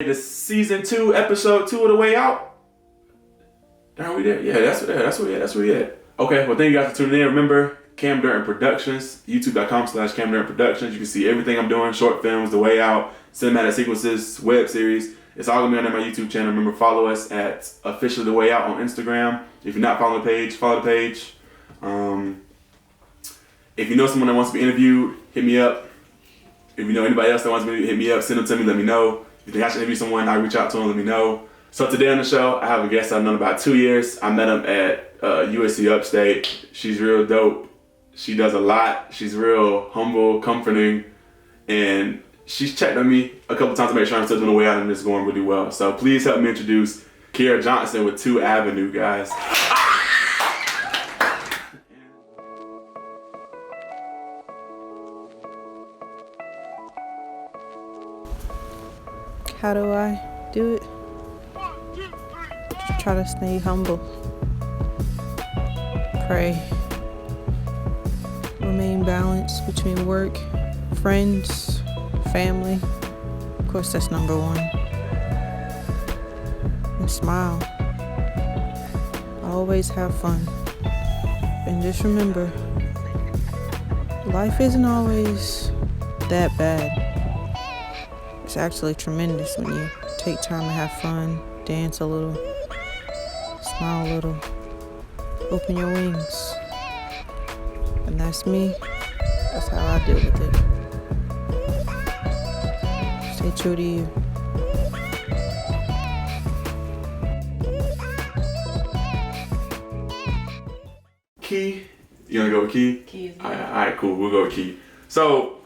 This season 2, episode 2 of the Way Out. Are we there? Yeah, that's where we at. Okay, well, thank you guys for tuning in. Remember, Cam Durton Productions, youtube.com/Cam Durton Productions. You can see everything I'm doing, short films, The Way Out, cinematic sequences, web series. It's all gonna be on my YouTube channel. Remember, follow us at officially The Way Out on Instagram. If you're not following the page, follow the page. If you know someone that wants to be interviewed, hit me up. If you know anybody else that wants me to hit me up, send them to me, let me know. If you think I should interview someone, I'll reach out to them, let me know. So today on the show, I have a guest I've known about 2 years. I met him at USC Upstate. She's real dope. She does a lot. She's real humble, comforting, and she's checked on me a couple times to make sure I'm still doing the way out and it's going really well. So please help me introduce Kiera Johnson with 2 Avenue, guys. How do I do it? Just try to stay humble. Pray. Remain balanced between work, friends, family. Of course, that's number 1. And smile. Always have fun. And just remember, life isn't always that bad. It's actually tremendous when you take time to have fun, dance a little, smile a little, open your wings. And that's me. That's how I deal with it. Stay true to you. Key? You gonna go with Key? Key is good. All right, cool. We'll go with Key. So,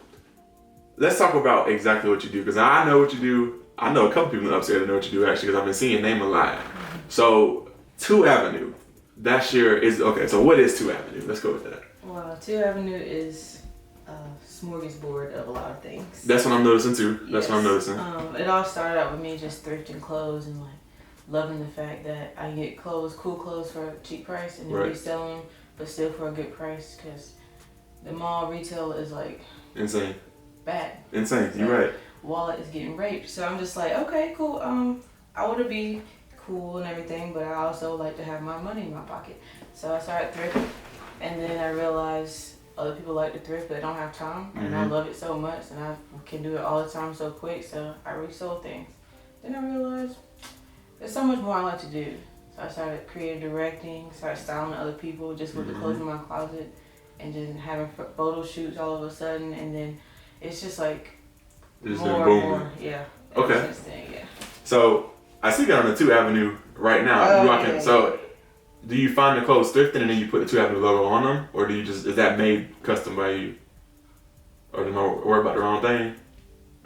let's talk about exactly what you do, because I know what you do. I know a couple people upstairs that know what you do, actually, because I've been seeing your name a lot. So, 2 Avenue. That's okay, so what is 2 Avenue? Let's go with that. Well, 2 Avenue is a smorgasbord of a lot of things. That's what I'm noticing too. That's what I'm noticing. It all started out with me just thrifting clothes and like loving the fact that I get clothes, cool clothes for a cheap price and then resell them, but still for a good price, because the mall retail is like insane. Bad. Insane. You're right. Wallet is getting raped. So I'm just like, okay, cool. I want to be cool and everything, but I also like to have my money in my pocket. So I started thrifting, and then I realized other people like to thrift but don't have time, and I love it so much, and I can do it all the time so quick, so I resold things. Then I realized there's so much more I like to do. So I started creative directing, started styling other people just with the clothes in my closet, and just having photo shoots all of a sudden, and then it's just like it's more been and more. Yeah. Okay. Since then, yeah. So I see that on the 2 Avenue right now. Yeah. So do you find the clothes thrifting and then you put the 2 Avenue logo on them, or do you is that made custom by you? Or do you worry about the wrong thing?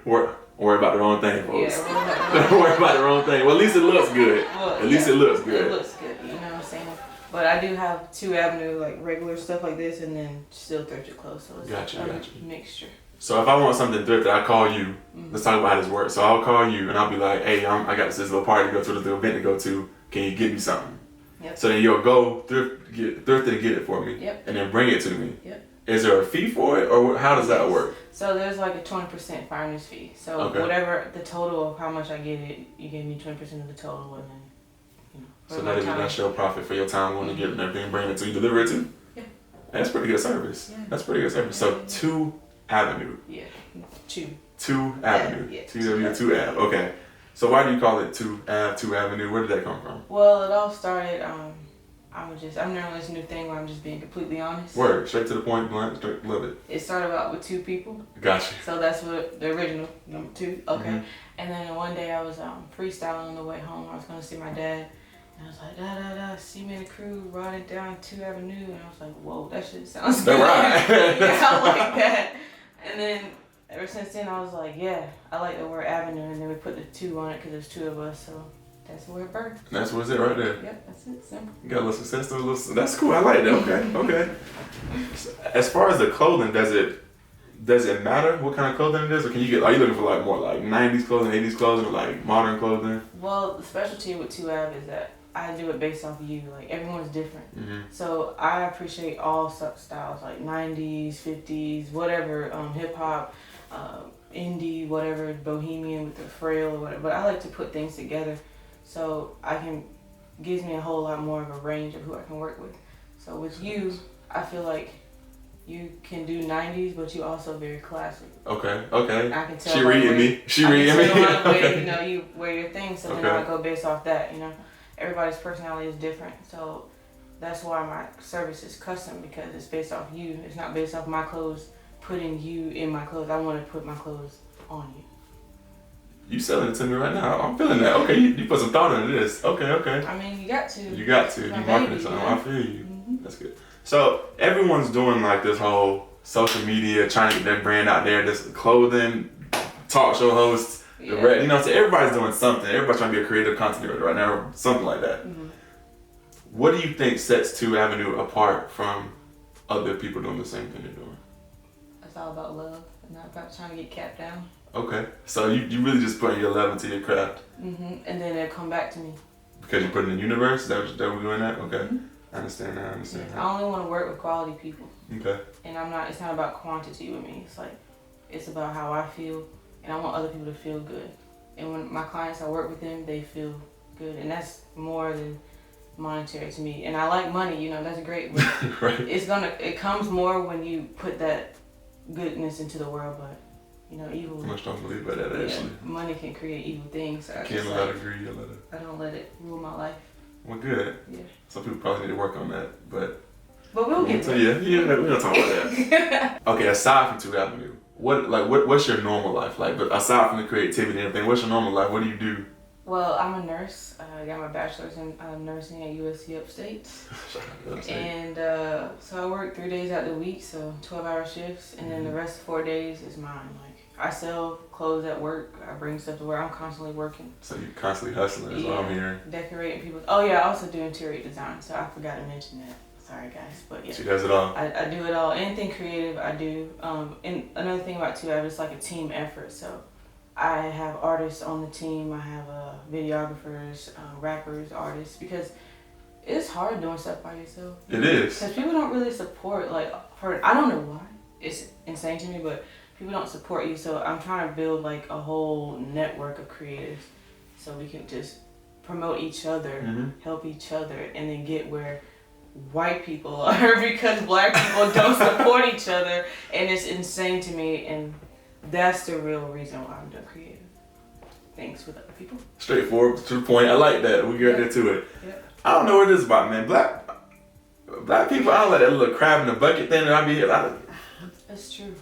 Worry about the wrong thing, folks. Yeah, Don't worry about the wrong thing. Well, at least it looks good. At least it looks good. It looks good, you know what I'm saying? But I do have 2 Avenue, like regular stuff like this, and then still thrifted clothes, so it's a mixture. So if I want something thrifted, I call you. Let's talk about how this works. So I'll call you and I'll be like, hey, I got this little party to go to, this little event to go to. Can you get me something? Yep. So then you'll go thrift it and get it for me. Yep. And then bring it to me. Yep. Is there a fee for it, or how does that work? So there's like a 20% finder's fee. So whatever the total of how much I get it, you give me 20% of the total, and then So that's your profit for your time when you get everything, bring it to you, deliver it to. Yeah. That's pretty good service. Yeah. That's pretty good service. So 2 Avenue. Yeah. 2 Avenue. Yeah. 2 Ave. Okay. So why do you call it 2 Avenue? Where did that come from? Well, it all started. I'm learning this new thing where I'm just being completely honest. Word, straight to the point, blunt, straight, love it. It started out with 2 people. Gotcha. So that's what the original number 2. Okay. And then one day I was freestyling on the way home. I was gonna see my dad, and I was like, da da da, see me and the crew riding down 2 Avenue, and I was like, whoa, that shit sounds good. Right. Yeah, I like that. And then ever since then I was like, yeah, I like the word avenue, and then we put the 2 on it because there's 2 of us, so. That's where it birthed. That's what's it right there. Yep, that's it. Simple. You got a little success to a little. That's cool. I like that. Okay. As far as the clothing, does it matter what kind of clothing it is, or are you looking for like more like 90s clothing, 80s clothing, or like modern clothing? Well, the specialty with 2 Ave is that I do it based off of you. Like everyone's different, so I appreciate all styles, like 90s, 50s, whatever, hip hop, indie, be whatever bohemian with the frail or whatever, but I like to put things together so gives me a whole lot more of a range of who I can work with. So with you, I feel like you can do 90s, but you also very classic. Okay. I can tell. She reading me. You wear your thing, so then I go based off that. Everybody's personality is different, so that's why my service is custom, because it's based off you. It's not based off my clothes, putting you in my clothes. I want to put my clothes on you. You selling it to me right now. I'm feeling that. Okay, you put some thought into this. Okay. I mean, you got to. You marketing something. I feel you. That's good. So everyone's doing like this whole social media, trying to get their brand out there. This clothing, talk show hosts, so everybody's doing something. Everybody's trying to be a creative content creator right now, or something like that. Mm-hmm. What do you think sets 2 Avenue apart from other people doing the same thing they're doing? It's all about love, and not about trying to get capped down. Okay, so you really just putting your love into your craft. Mm-hmm. And then it'll come back to me. Because you put it in the universe? Is that what we're doing that? Okay. Mm-hmm. I understand that. I only want to work with quality people. Okay. And it's not about quantity with me. It's about how I feel, and I want other people to feel good. And when my clients, I work with them, they feel good. And that's more than monetary to me. And I like money, that's great. But right. It comes more when you put that goodness into the world, but evil. I don't believe by that, actually. Money can create evil things. So I agree. I don't let it rule my life. Well, good. Yeah. Some people probably need to work on that, but we'll get there. Yeah, we're gonna talk about that. Okay, aside from 2 Avenue, what's your normal life like? But aside from the creativity and everything, what's your normal life? What do you do? Well, I'm a nurse. I got my bachelor's in nursing at USC Upstate. And so I work 3 days out of the week, so 12-hour shifts, and then the rest of 4 days is mine. I sell clothes at work. I bring stuff to work. I'm constantly working. So you're constantly hustling is what I'm hearing. Decorating people. Oh yeah, I also do interior design, so I forgot to mention that. Sorry guys, but yeah. She does it all. I do it all. Anything creative, I do. And another thing about 2 Avenue, it's like a team effort. So I have artists on the team. I have videographers, rappers, artists, because it's hard doing stuff by yourself. It is. Because people don't really support. I don't know why. It's insane to me, but people don't support you. So I'm trying to build a whole network of creatives, so we can just promote each other, help each other, and then get where white people are, because black people don't support each other, and it's insane to me. And that's the real reason why I'm doing creative things with other people. Straightforward, to the point. I like that. We get into it. Yep. I don't know what it is about, man. Black people, I don't like that little crab in the bucket thing that I be here. That's true.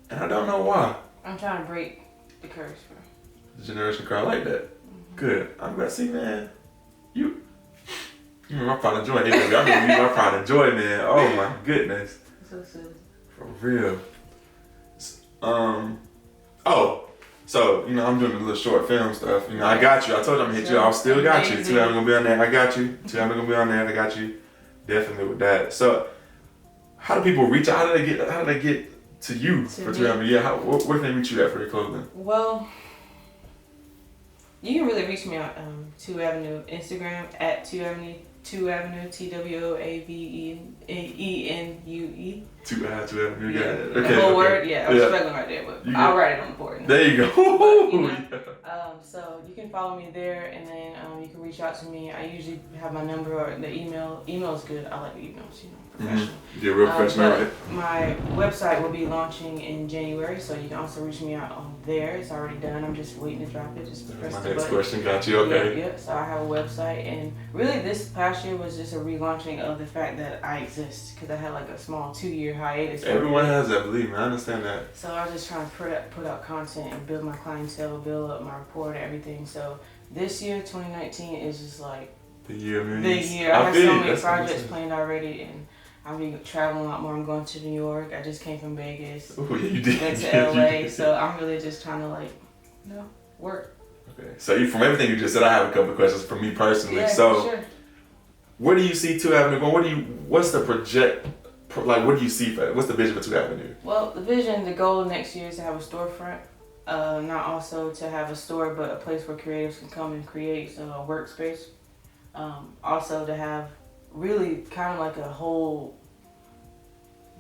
And I don't know why. I'm trying to break the curse, bro. The generation crowd like that. Mm-hmm. Good. I'm gonna see, man. You my pride and joy. I'm gonna be my pride and joy, man. Oh my goodness. So silly. For real. So I'm doing a little short film stuff. I got you. I told you I'm gonna hit you. I still got you. 2 Avenue gonna be on there. I got you. 2 Avenue gonna be on there. I got you. Definitely with that. So, how do people reach out? How do they get to you for 2 Avenue? Yeah. Where can they reach you at for your clothing? Well, you can really reach me on 2 Avenue Instagram at 2 Avenue. 2 Avenue, TWOAVENUE. 2 Avenue, you got it. Okay. The whole word, I was struggling right there, but I'll write it on the board. There you go. So you can follow me there, and then you can reach out to me. I usually have my number or the email. Email is good. I like the emails, professional. You're real professional, right? My website will be launching in January, so you can also reach me out on there. It's already done. I'm just waiting to drop it. Just press my the next button. question. Got you. Okay. Yep. So I have a website, and really this past year was just a relaunching of the fact that I exist, because I had a small 2-year hiatus. Everyone has that, believe me. I understand that. So I was just trying to put out content and build my clientele, build up my rapport and everything. So this year, 2019, is just the year. I have so many projects planned already, and I'll be traveling a lot more. I'm going to New York. I just came from Vegas. Oh yeah, you did. Went to LA. So I'm really just trying to work. Okay. So from everything you just said, I have a couple of questions for me personally. Yeah, so, for sure. Where do you see 2 Avenue going? What's the project? What do you see for it? What's the vision for 2 Avenue? Well, the goal next year is to have a storefront. Not also to have a store, but a place where creatives can come and create, so a workspace. Also to have really kind of a whole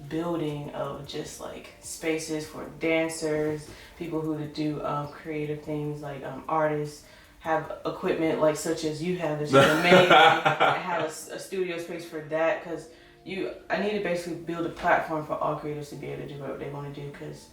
building of just like spaces for dancers, people who do creative things like artists, have equipment like such as you have that's amazing. I have a studio space for that because I need to basically build a platform for all creators to be able to do what they want to do because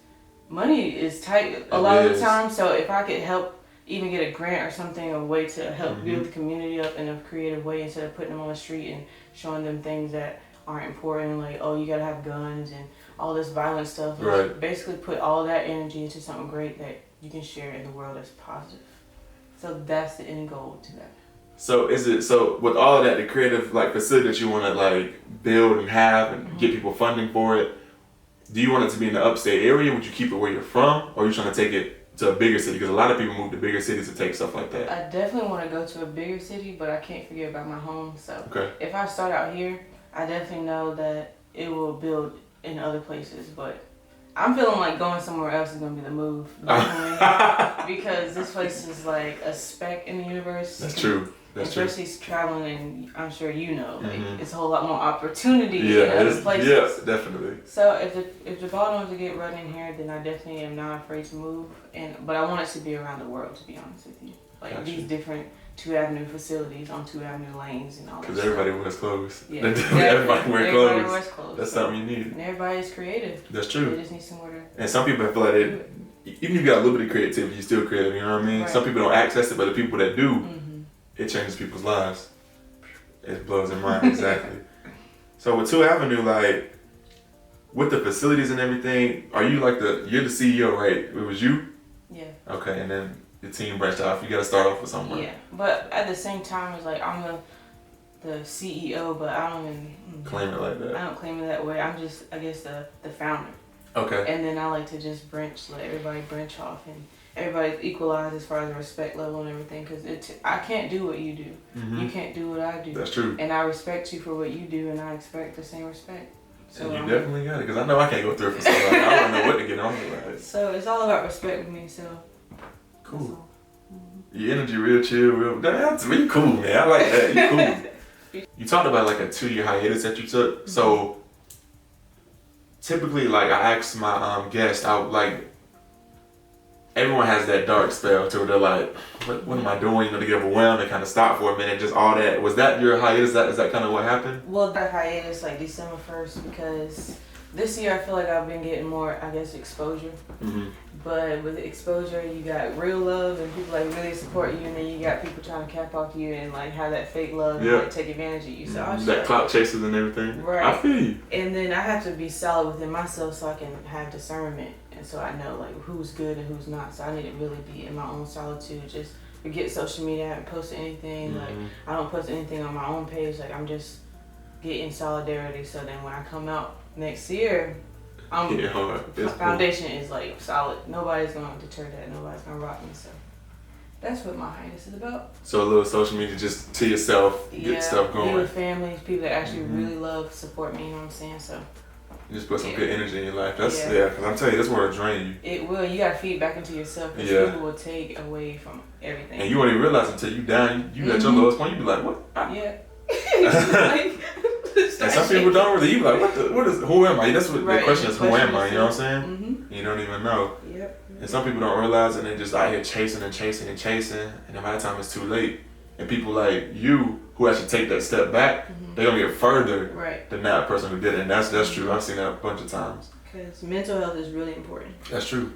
money is tight a lot of the time. So if I could help even get a grant or something, a way to help build the community up in a creative way instead of putting them on the street and showing them things that aren't important, like, oh, you gotta have guns and all this violent stuff. Right. Basically put all that energy into something great that you can share in the world that's positive. So that's the end goal to that. So with all of that, the creative like facility that you want to like build and have and get people funding for it, do you want it to be in the upstate area? Would you keep it where you're from, or are you trying to take it to a bigger city? Because a lot of people move to bigger cities to take stuff like that. I definitely want to go to a bigger city, but I can't forget about my home. So if I start out here, I definitely know that it will build in other places. But I'm feeling like going somewhere else is going to be the move. Because this place is like a speck in the universe. That's true. Especially traveling, and I'm sure you know, like it's a whole lot more opportunity in other places. Yes, definitely. So if the ball wants to get running here, then I definitely am not afraid to move. But I want it to be around the world, to be honest with you. Like these different 2 Avenue facilities on 2 Avenue lanes and all that. Because everybody wears clothes. Yeah, everybody wears clothes. That's something you need. And everybody's creative. That's true. They just need somewhere to. And some people feel like even if you got a little bit of creativity, you're still creative. You know what I mean? Right. Some people don't access it, but the people that do. It changes people's lives. It blows their mind, exactly. So with 2 Avenue, like, with the facilities and everything, are you like you're the CEO, right? It was you? Yeah. Okay, and then the team branched off. You gotta start off with somewhere. Yeah, but at the same time, it's like I'm the CEO, but I don't even claim it like that. I don't claim it that way. I'm just, I guess, the founder. Okay. And then I like to just let everybody branch off and everybody's equalized as far as the respect level and everything, because I can't do what you do. You can't do what I do. That's true. And I respect you for what you do, and I expect the same respect. So and you definitely got it, because I know I can't go through it for so long. I don't know what to get on with. Like. So it's all about respect with me, so. Cool. Your energy real chill, that's really cool, man. I like that. You cool. You talked about like a 2-year hiatus that you took. So typically, like I asked my guests, everyone has that dark spell to where they're like, what am I doing? You know, they get overwhelmed, they kind of stop for a minute, just all that. Was that your hiatus? Is that kind of what happened? Well, that hiatus like December 1st, because this year I feel like I've been getting more, I guess, exposure. But with exposure, you got real love and people like really support you, and then you got people trying to cap off you and like have that fake love and like, take advantage of you. So that clout chasers and everything. Right. I feel you. And then I have to be solid within myself so I can have discernment, and so I know like who's good and who's not. So I need to really be in my own solitude. Just forget social media. I haven't posted anything. Like I don't post anything on my own page. Like I'm just getting solidarity. So then when I come out next year, foundation is like solid. Nobody's gonna deter that. Nobody's gonna rock me. So that's what my hiatus is about. So a little social media just to yourself, get stuff going. Be with families, people that actually really love, support me. You know what I'm saying? So you just put some good energy in your life. That's because I'm telling you, that's where it drain you. It will. You gotta feed back into yourself. Because people will take away from everything. And you won't even realize until you down. You at your lowest point. You be like, what? And some people don't really. You be like, who am I? That's what the question is. Who am I? You know what I'm saying? You don't even know. And some people don't realize, and they just out here chasing and chasing and chasing, and then by the time it's too late, and people like you who actually take that step back, they're gonna get further than that person who did it. And that's true. I've seen that a bunch of times. Because mental health is really important. That's true.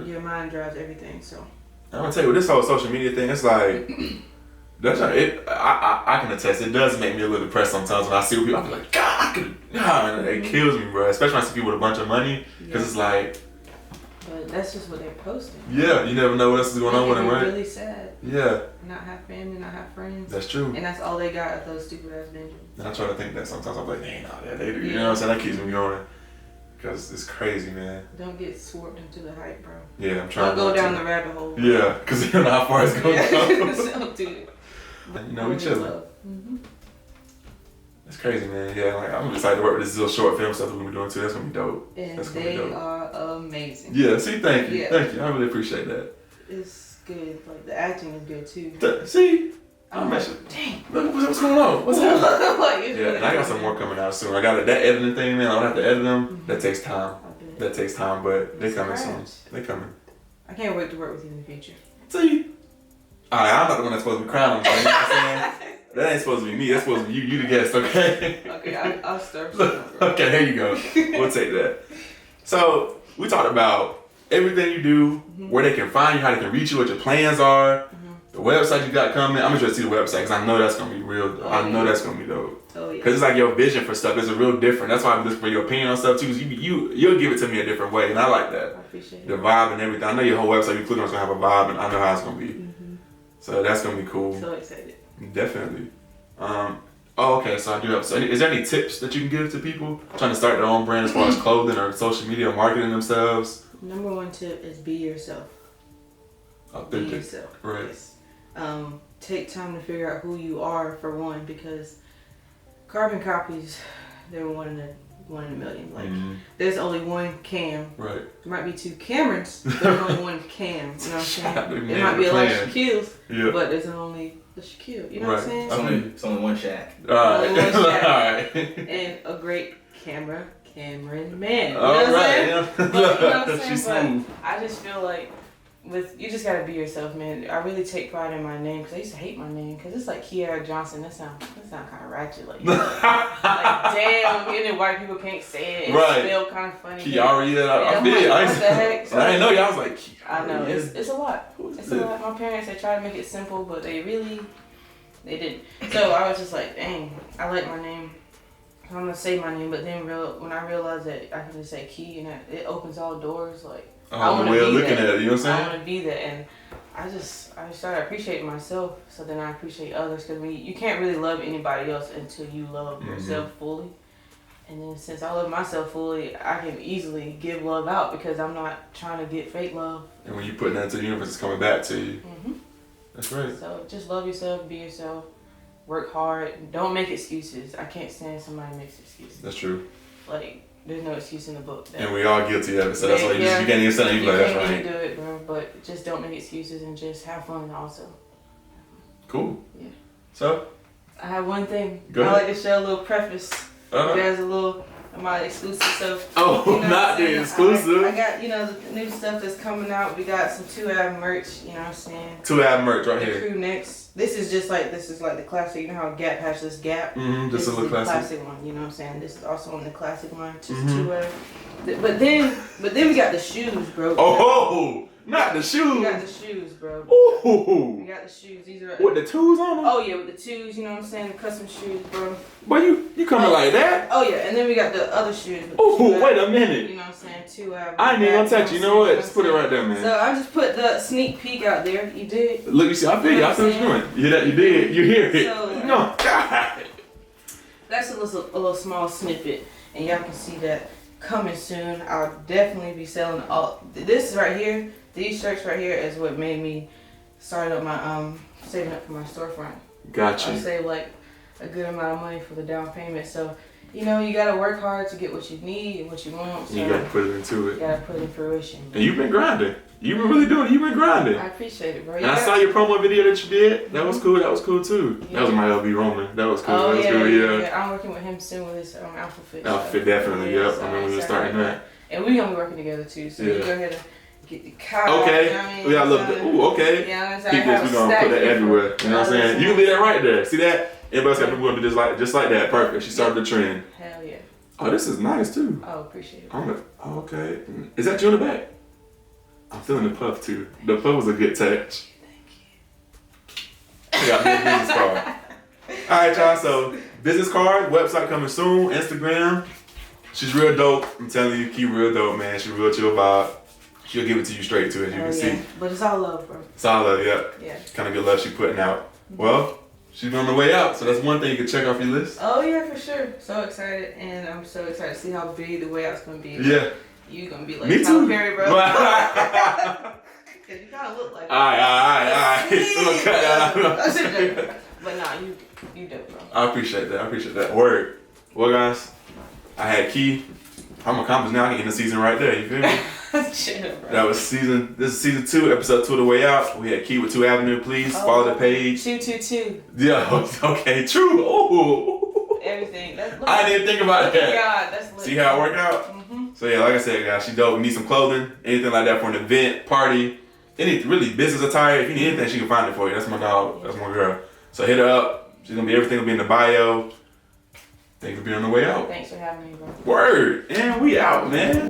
Your mind drives everything. So I'm gonna tell you, with this whole social media thing, it's like. I can attest. It does make me a little depressed sometimes when I see people. I be like, God, it kills me, bro. Especially when I see people with a bunch of money, because it's like. But that's just what they're posting. Yeah, you never know what else is going on with them, right? Really sad. Yeah. Not have family, not have friends. That's true. And that's all they got at those stupid ass ninjas. And I try to think that sometimes. I'm like, they ain't all that. They do. You know what I'm saying? That keeps me going. Because it's crazy, man. Don't get swarmed into the hype, bro. Yeah, I'm trying. Don't go down the rabbit hole. Yeah, because you don't know how far it's going to go. So, don't do it. You know, we chilling. That's crazy, man. Yeah, like I'm excited to work with this little short film stuff that we're doing too. That's gonna be dope. And they are amazing. Yeah, see, thank you. Thank you. I really appreciate that. It's good. Like the acting is good too. See? I'm like, like, dang. What's going on? What's happening? Like, it's Yeah, really and I got some more coming out soon. I got that editing thing, man. I don't have to edit them. That takes time. That takes time, but they coming soon. They coming. I can't wait to work with you in the future. See? Alright, I'm not the one that's supposed to be crying. You know what I'm saying? That ain't supposed to be me. That's supposed to be you. You the guest, okay? Okay, I'll start. Okay, there you go. We'll take that. So, we talked about everything you do, where they can find you, how they can reach you, what your plans are, the website you got coming. I'm interested to see the website because I know that's going to be real. I know that's going to be dope. Oh, yeah. Because it's like your vision for stuff is a real different. That's why I'm looking for your opinion on stuff too. You'll give it to me a different way, and I like that. I appreciate it. The vibe and everything. I know your whole website you click on is going to have a vibe, and I know how it's going to be. So that's going to be cool. So excited. Definitely. Okay, so I do have. So is there any tips that you can give to people trying to start their own brand as far as clothing or social media or marketing themselves? Number one tip is be yourself. Authentic. Be yourself. Right. Yes. Take time to figure out who you are for one, because carbon copies, they're one in a million. Like there's only one Cam. Right. There might be two Camerons, but there's only one Cam. You know what I'm saying? There might be a lot of Shaquilles, but there's only the Shaquille. You know what I'm saying? It's only one Shaq. Alright. Only one Shaq. Alright. And a great Cameron man. You know All what I'm right. saying? Yeah. But, you know what I'm She's saying? smooth. But I just feel like you just gotta be yourself, man. I really take pride in my name because I used to hate my name because it's like Kiara Johnson. That sound kind of ratchet, like damn. Even white people can't say it. It's Right. spelled kind of funny. Kiara, I I'm did. like, what the heck? So I didn't know you. I was like, I know yeah. it's a lot. It's a lot. My parents, they try to make it simple, but they didn't. So I was just like, dang, I like my name. I'm gonna say my name, but then when I realized that I can just say Key and it opens all doors, like I want to be looking that. at it, you know what I'm saying? I want to be that, and I started appreciating myself, so then I appreciate others, because you can't really love anybody else until you love yourself fully. And then since I love myself fully, I can easily give love out because I'm not trying to get fake love. And when you put that into the universe, it's coming back to you. That's right. So just love yourself, be yourself, work hard, don't make excuses. I can't stand somebody makes excuses. That's true. Like, there's no excuse in the book. And we all guilty of it, so that's why you can't even say anything. You Like, that's can't right. even do it, bro. But just don't make excuses and just have fun also. Cool. Yeah. So? I have one thing. Go I ahead. like to share a little preface. There's a little of my exclusive stuff. Oh, You know not the exclusive. I got, the new stuff that's coming out. We got some 2AB merch, you know what I'm saying? 2AB merch right The here. crew necks. This is like the classic. You know how Gap has this Gap? Just This a is little the classic. classic one, you know what I'm saying? This is also on the classic line, just 2AB. But then we got the shoes, bro. Oh, not the shoes. We got the shoes, bro. We Ooh. got the shoes. These are With the twos on them? Oh yeah, with the twos, you know what I'm saying? The custom shoes, bro. Boy, you coming like that? Oh yeah, and then we got the other shoes. with the Oh, 2AB, wait a minute. You know what I'm saying? 2AB. I ain't even gonna touch you. You know what? Just put it right there, man. So I just put the sneak peek out there. You did. Look, you see, I feel you. I see what you're doing. You hear that? You did. You hear it. So, No. God. That's a little small snippet, and y'all can see that coming soon. I'll definitely be selling all this right here. These shirts right here is what made me start up my saving up for my storefront. Gotcha. I save like a good amount of money for the down payment. So you gotta work hard to get what you need and what you want. So You gotta put it into you it. gotta put it in fruition. And you've been grinding. You've been really doing it. You've been grinding. I appreciate it, bro. And I saw your promo video that you did. That was cool. That was cool too. Yeah. That was my LB Roman. That was cool. Oh that was yeah, cool. yeah. I'm working with him soon with his outfit. Outfit, definitely. Yep. so I remember we were excited starting about that. And we gonna be working together too. So you go ahead and get the car. Okay. You know what I mean? We got a little bit. Ooh, okay. Yeah, Keep this. We're gonna put that everywhere. You know what I'm saying? You can leave that right there. See that? Everybody's got people gonna do this just like that. Perfect. She started the trend. Hell yeah. Oh, this is nice too. Oh, appreciate it. Oh, okay. Is that you in the back? I'm feeling the puff too. The puff was a good touch. I got me a business card. Alright, y'all. So, business card, website coming soon, Instagram. She's real dope. I'm telling you, Key real dope, man. She real chill vibe. She'll give it to you straight too, as you can see. But it's all love, bro. It's all love, yep. Yeah. Kind of good love she putting out. Well, she's on the way out, so that's one thing you can check off your list. Oh yeah, for sure. So excited, and I'm so excited to see how big the way out's gonna be. Yeah. You gonna be like Me Tyler too. Perry, bro. Cause you kind of look like. Alright. We'll cut that out. But nah, you dope, bro. I appreciate that. Word. Well, guys, I had Key. I'm accomplished now. I can end the season right there. You feel me? Shut up, bro. That was this is season 2, episode 2 of The Way Out. We had Key with 2 Avenue. Please follow the page. 222. Yeah, okay, true. Oh. Everything. I didn't think about that. God, that's lit. See how it worked out? So yeah, like I said, guys, she dope. We need some clothing, anything like that for an event, party, any really business attire. If you need anything, she can find it for you. That's my dog. That's my girl. So hit her up. She's gonna be everything will be in the bio. Thanks for being on The Way Out. Thanks for having me, bro. Word. And we out, man.